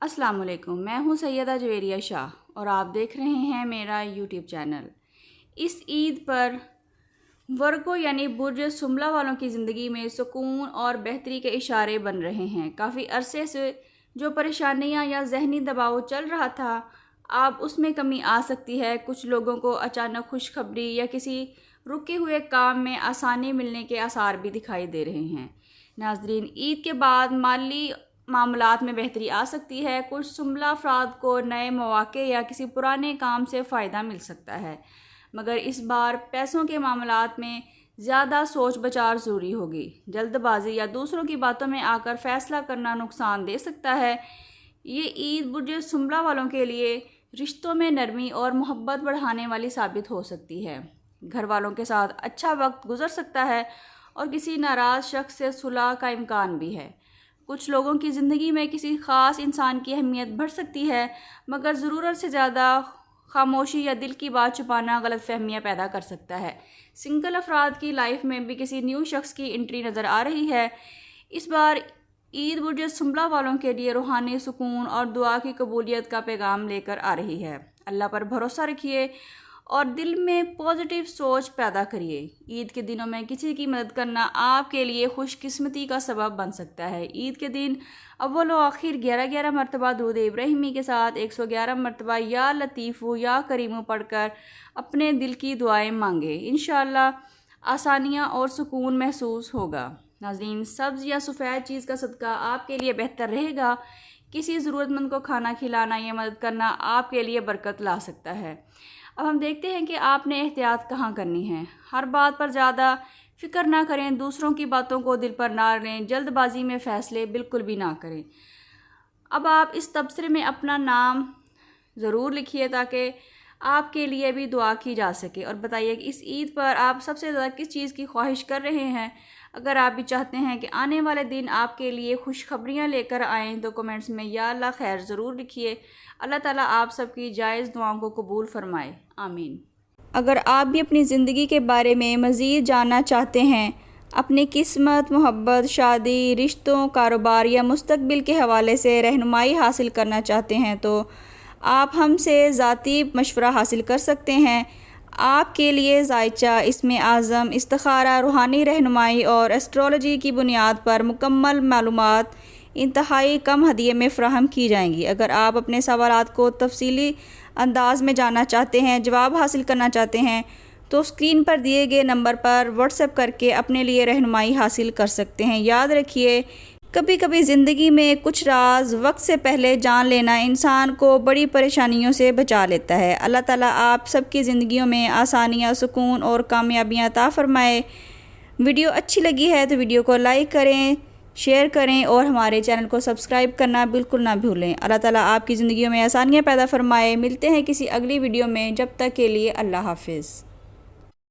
अस्सलाम वालेकुम। मैं हूं सैयदा जवेरिया शाह और आप देख रहे हैं मेरा यूट्यूब चैनल। इस ईद पर वर्गो यानी बुर्ज सुमला वालों की ज़िंदगी में सुकून और बेहतरी के इशारे बन रहे हैं। काफ़ी अरसे से जो परेशानियां या जहनी दबाव चल रहा था, अब उसमें कमी आ सकती है। कुछ लोगों को अचानक खुशखबरी या किसी रुके हुए काम में आसानी मिलने के आसार भी दिखाई दे रहे हैं। नाज़रीन, ईद के बाद माली मामलात में बेहतरी आ सकती है। कुछ सुमला अफराद को नए मौके या किसी पुराने काम से फ़ायदा मिल सकता है, मगर इस बार पैसों के मामलात में ज़्यादा सोच बचार ज़रूरी होगी। जल्दबाजी या दूसरों की बातों में आकर फ़ैसला करना नुकसान दे सकता है। ये ईद बुर्ज सुमला वालों के लिए रिश्तों में नरमी और मोहब्बत बढ़ाने वाली साबित हो सकती है। घर वालों के साथ अच्छा वक्त गुजर सकता है और किसी नाराज़ शख्स से सुलह का इम्कान भी है। कुछ लोगों की ज़िंदगी में किसी ख़ास इंसान की अहमियत बढ़ सकती है, मगर ज़रूरत से ज़्यादा खामोशी या दिल की बात छुपाना गलतफहमियाँ पैदा कर सकता है। सिंगल अफराद की लाइफ में भी किसी न्यू शख्स की एंट्री नज़र आ रही है। इस बार ईद बुर्ज सुमला वालों के लिए रूहानी सुकून और दुआ की कबूलियत का पैगाम लेकर आ रही है। अल्लाह पर भरोसा रखिए और दिल में पॉजिटिव सोच पैदा करिए। ईद के दिनों में किसी की मदद करना आपके लिए खुशकिस्मती का सबब बन सकता है। ईद के दिन अव्वल व आखिर 11 मरतबा दूध इब्राहिमी के साथ 111 मरतबा या लतीफ़ू या करीमू पढ़कर अपने दिल की दुआएं मांगे। इंशाअल्लाह आसानियाँ और सुकून महसूस होगा। नाज़रीन, सब्ज़ या सफ़ेद चीज़ का सदका आपके लिए बेहतर रहेगा। किसी ज़रूरतमंद को खाना खिलाना या मदद करना आपके लिए बरकत ला सकता है। अब हम देखते हैं कि आपने एहतियात कहाँ करनी है। हर बात पर ज़्यादा फ़िक्र ना करें, दूसरों की बातों को दिल पर ना लें, जल्दबाजी में फ़ैसले बिल्कुल भी ना करें। अब आप इस तबसरे में अपना नाम ज़रूर लिखिए ताकि आपके लिए भी दुआ की जा सके, और बताइए कि इस ईद पर आप सबसे ज़्यादा किस चीज़ की ख्वाहिश कर रहे हैं। अगर आप भी चाहते हैं कि आने वाले दिन आपके लिए खुशखबरियाँ लेकर आएँ तो कमेंट्स में या अल्लाह खैर ज़रूर लिखिए। अल्लाह ताला आप सबकी जायज़ दुआओं को कबूल फरमाए, आमीन। अगर आप भी अपनी ज़िंदगी के बारे में मज़ीद जानना चाहते हैं, अपनी किस्मत, मोहब्बत, शादी, रिश्तों, कारोबार या मुस्तकबिल के हवाले से रहनुमाई हासिल करना चाहते हैं तो आप हमसे ज़ाती मशवरा हासिल कर सकते हैं। आपके लिए ज़ायचा, इसमें आज़म, इस्तिखारा, रूहानी रहनुमाई और एस्ट्रोलॉजी की बुनियाद पर मुकम्मल मालूमात इंतहाई कम हदिये में फ़राहम की जाएंगी। अगर आप अपने सवालात को तफसीली अंदाज में जानना चाहते हैं, जवाब हासिल करना चाहते हैं, तो स्क्रीन पर दिए गए नंबर पर व्हाट्सएप करके अपने लिए रहनुमाई हासिल कर सकते हैं। याद रखिए, कभी कभी ज़िंदगी में कुछ राज वक्त से पहले जान लेना इंसान को बड़ी परेशानियों से बचा लेता है। अल्लाह ताला आप सबकी ज़िंदगियों में आसानियाँ, सुकून और कामयाबियाँ अता फ़रमाए। वीडियो अच्छी लगी है तो वीडियो को लाइक करें, शेयर करें और हमारे चैनल को सब्सक्राइब करना बिल्कुल ना भूलें। अल्लाह ताला आपकी ज़िंदगियों में आसानियाँ पैदा फ़रमाए। मिलते हैं किसी अगली वीडियो में, जब तक के लिए अल्लाह हाफ़िज़।